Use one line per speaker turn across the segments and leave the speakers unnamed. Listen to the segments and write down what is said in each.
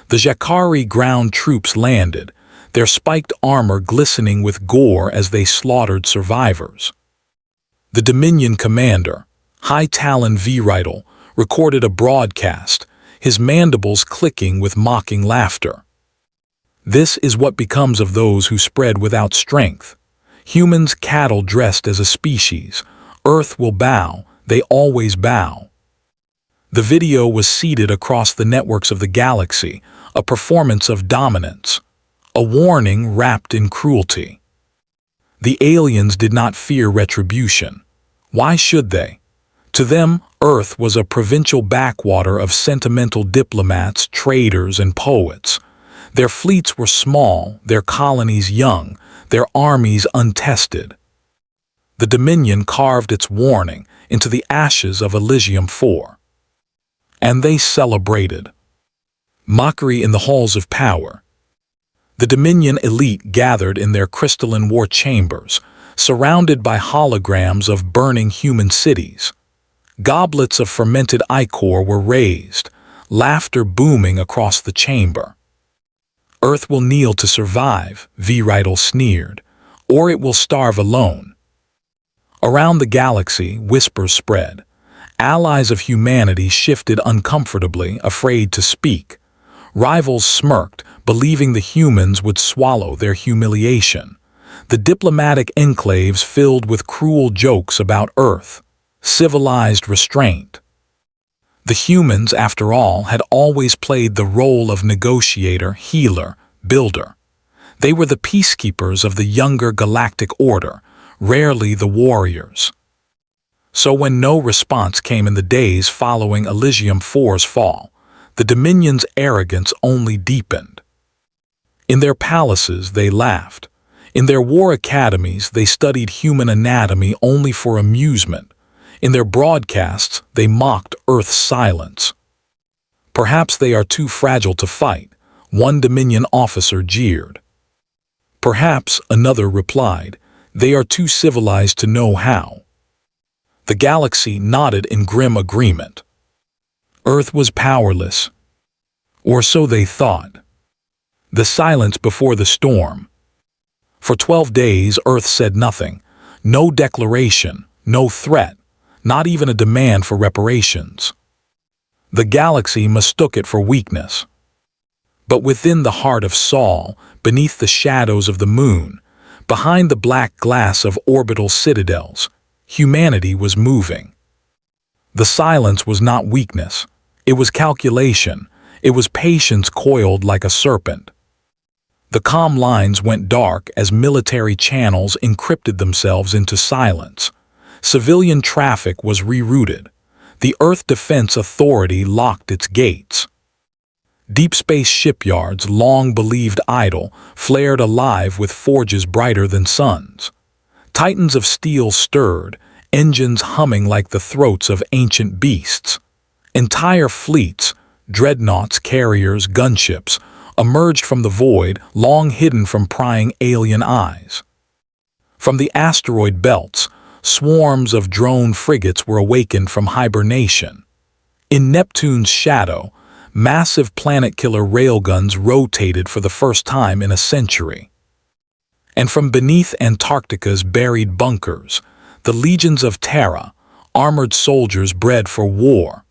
The Jakari ground troops landed, their spiked armor glistening with gore as they slaughtered survivors. The Dominion commander, High Talon Viridal, recorded a broadcast, his mandibles clicking with mocking laughter. This is what becomes of those who spread without strength. Humans, cattle dressed as a species. Earth will bow, they always bow. The video was seeded across the networks of the galaxy, a performance of dominance, a warning wrapped in cruelty. The aliens did not fear retribution. Why should they? To them, Earth was a provincial backwater of sentimental diplomats, traders, and poets. Their fleets were small, their colonies young, their armies untested. The Dominion carved its warning into the ashes of Elysium 4. And they celebrated. Mockery in the halls of power. The Dominion elite gathered in their crystalline war chambers, surrounded by holograms of burning human cities. Goblets of fermented ichor were raised, laughter booming across the chamber. Earth will kneel to survive, Viridal sneered, or it will starve alone. Around the galaxy, whispers spread. Allies of humanity shifted uncomfortably, afraid to speak. Rivals smirked, believing the humans would swallow their humiliation. The diplomatic enclaves filled with cruel jokes about Earth, civilized restraint. The humans, after all, had always played the role of negotiator, healer, builder. They were the peacekeepers of the younger galactic order, rarely the warriors. So when no response came in the days following Elysium 4's fall, the Dominion's arrogance only deepened. In their palaces, they laughed. In their war academies, they studied human anatomy only for amusement. In their broadcasts, they mocked Earth's silence. Perhaps they are too fragile to fight, one Dominion officer jeered. Perhaps, another replied, they are too civilized to know how. The galaxy nodded in grim agreement. Earth was powerless. Or so they thought. The silence before the storm. For 12 days, Earth said nothing. No declaration, no threat. Not even a demand for reparations. The galaxy mistook it for weakness. But within the heart of Sol, beneath the shadows of the moon, behind the black glass of orbital citadels, humanity was moving. The silence was not weakness. It was calculation. It was patience coiled like a serpent. The comm lines went dark as military channels encrypted themselves into silence. Civilian traffic was rerouted. The Earth Defense Authority locked its gates. Deep space shipyards, long believed idle, flared alive with forges brighter than suns. Titans of steel stirred, engines humming like the throats of ancient beasts. Entire fleets, dreadnoughts, carriers, gunships, emerged from the void, long hidden from prying alien eyes. From the asteroid belts, swarms of drone frigates were awakened from hibernation. In Neptune's shadow, massive planet-killer railguns rotated for the first time in a century. And from beneath Antarctica's buried bunkers, the legions of Terra, armored soldiers bred for war,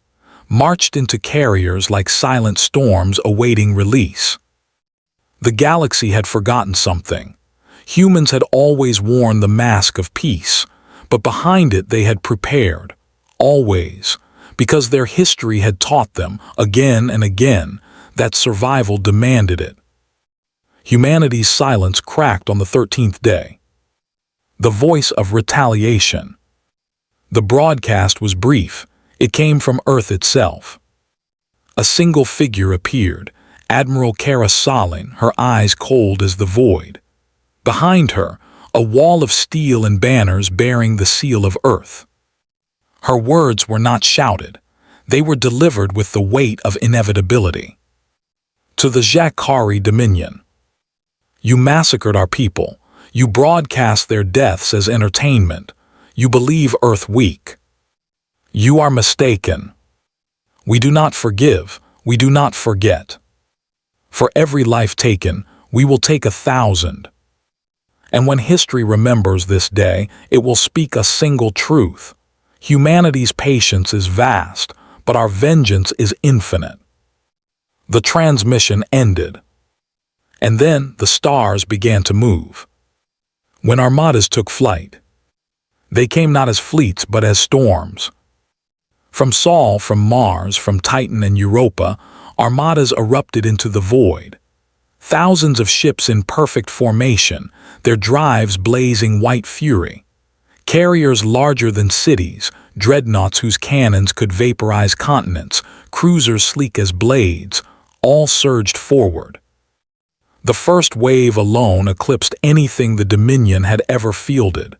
marched into carriers like silent storms awaiting release. The galaxy had forgotten something. Humans had always worn the mask of peace, but behind it they had prepared, always, because their history had taught them, again and again, that survival demanded it. Humanity's silence cracked on the 13th day. The voice of retaliation. The broadcast was brief. It came from Earth itself. A single figure appeared, Admiral Kara Salin, her eyes cold as the void. Behind her, a wall of steel and banners bearing the seal of Earth. Her words were not shouted. They were delivered with the weight of inevitability. To the Jakari Dominion. You massacred our people. You broadcast their deaths as entertainment. You believe Earth weak. You are mistaken. We do not forgive. We do not forget. For every life taken, we will take 1,000. And when history remembers this day, it will speak a single truth. Humanity's patience is vast, but our vengeance is infinite. The transmission ended. And then the stars began to move. When Armadas took flight, they came not as fleets but as storms. From Sol, from Mars, from Titan and Europa, Armadas erupted into the void. Thousands of ships in perfect formation, their drives blazing white fury. Carriers larger than cities, dreadnoughts whose cannons could vaporize continents, cruisers sleek as blades, all surged forward. The first wave alone eclipsed anything the Dominion had ever fielded,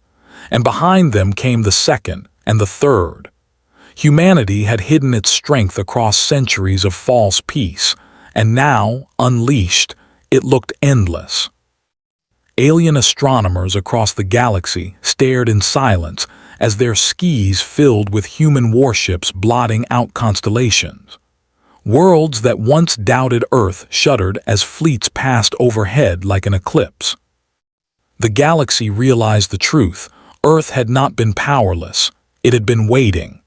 and behind them came the second and the third. Humanity had hidden its strength across centuries of false peace, and now, unleashed, it looked endless. Alien astronomers across the galaxy stared in silence as their skies filled with human warships blotting out constellations. Worlds that once doubted Earth shuddered as fleets passed overhead like an eclipse. The galaxy realized the truth. Earth had not been powerless. It had been waiting.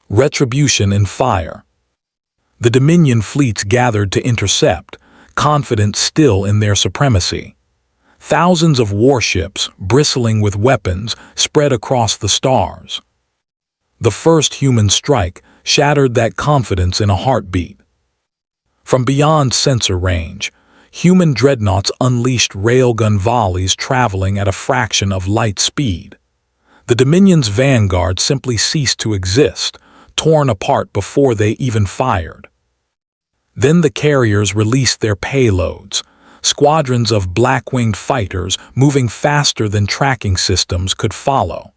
Retribution in fire. The Dominion fleets gathered to intercept, confident still in their supremacy. Thousands of warships, bristling with weapons, spread across the stars. The first human strike shattered that confidence in a heartbeat. From beyond sensor range, human dreadnoughts unleashed railgun volleys traveling at a fraction of light speed. The Dominion's vanguard simply ceased to exist, torn apart before they even fired. Then the carriers released their payloads, squadrons of black-winged fighters moving faster than tracking systems could follow.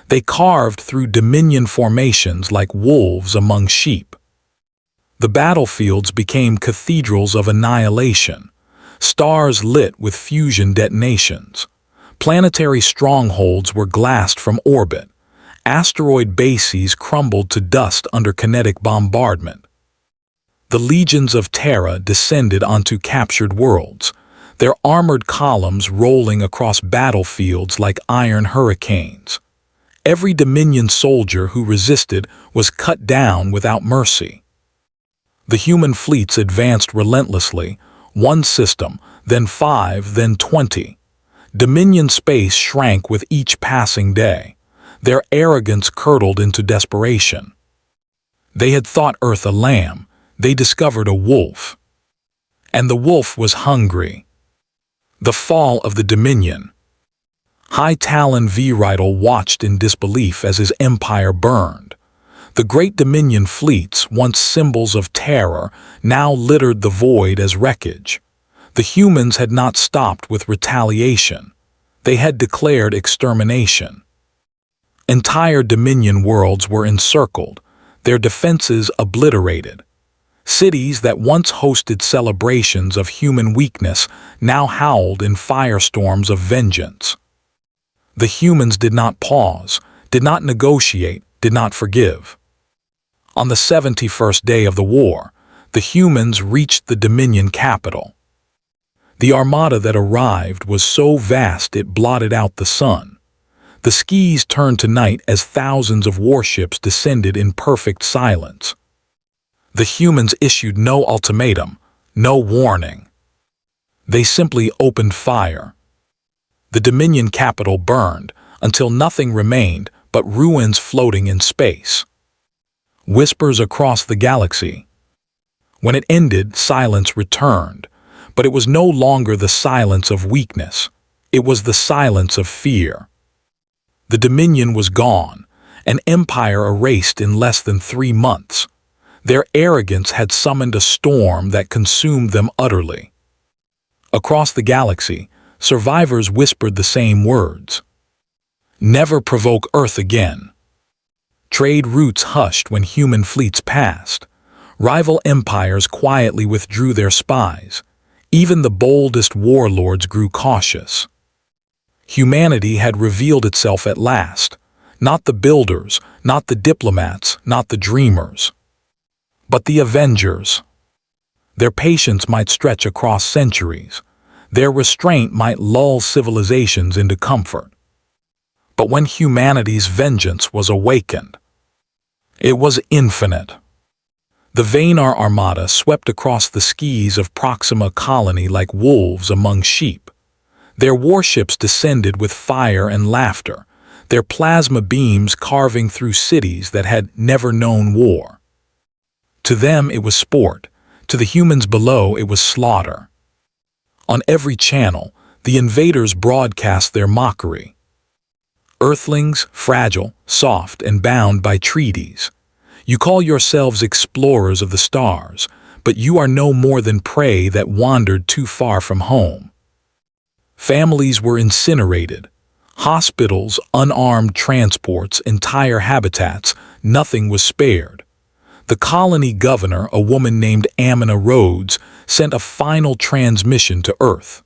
They carved through Dominion formations like wolves among sheep. The battlefields became cathedrals of annihilation, stars lit with fusion detonations. Planetary strongholds were glassed from orbit. Asteroid bases crumbled to dust under kinetic bombardment. The legions of Terra descended onto captured worlds, their armored columns rolling across battlefields like iron hurricanes. Every Dominion soldier who resisted was cut down without mercy. The human fleets advanced relentlessly, one system, then 5, then 20. Dominion space shrank with each passing day. Their arrogance curdled into desperation. They had thought Earth a lamb. They discovered a wolf. And the wolf was hungry. The fall of the Dominion. High Talon Viridal watched in disbelief as his empire burned. The great Dominion fleets, once symbols of terror, now littered the void as wreckage. The humans had not stopped with retaliation. They had declared extermination. Entire Dominion worlds were encircled, their defenses obliterated. Cities that once hosted celebrations of human weakness now howled in firestorms of vengeance. The humans did not pause, did not negotiate, did not forgive. On the 71st day of the war, the humans reached the Dominion capital. The armada that arrived was so vast it blotted out the sun. The skies turned to night as thousands of warships descended in perfect silence. The humans issued no ultimatum, no warning. They simply opened fire. The Dominion capital burned until nothing remained but ruins floating in space. Whispers across the galaxy. When it ended, silence returned, but it was no longer the silence of weakness. It was the silence of fear. The Dominion was gone, an empire erased in less than 3 months. Their arrogance had summoned a storm that consumed them utterly. Across the galaxy, survivors whispered the same words. Never provoke Earth again. Trade routes hushed when human fleets passed. Rival empires quietly withdrew their spies. Even the boldest warlords grew cautious. Humanity had revealed itself at last. Not the builders, not the diplomats, not the dreamers, but the avengers. Their patience might stretch across centuries. Their restraint might lull civilizations into comfort. But when humanity's vengeance was awakened, it was infinite. The Vaynar Armada swept across the skis of Proxima Colony like wolves among sheep. Their warships descended with fire and laughter, their plasma beams carving through cities that had never known war. To them it was sport, to the humans below it was slaughter. On every channel, the invaders broadcast their mockery. Earthlings, fragile, soft, and bound by treaties. You call yourselves explorers of the stars, but you are no more than prey that wandered too far from home. Families were incinerated. Hospitals, unarmed transports, entire habitats, nothing was spared. The colony governor, a woman named Amina Rhodes, sent a final transmission to Earth.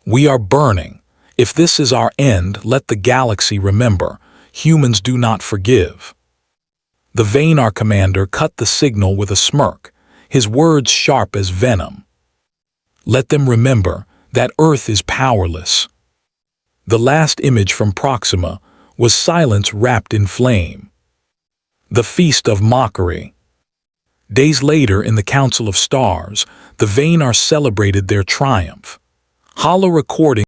"We are burning. If this is our end, let the galaxy remember. Humans do not forgive." The Vaynar commander cut the signal with a smirk, his words sharp as venom. "Let them remember that Earth is powerless." The last image from Proxima was silence wrapped in flame. The Feast of Mockery. Days later, in the Council of Stars, the Vaynar celebrated their triumph. Hollow recordings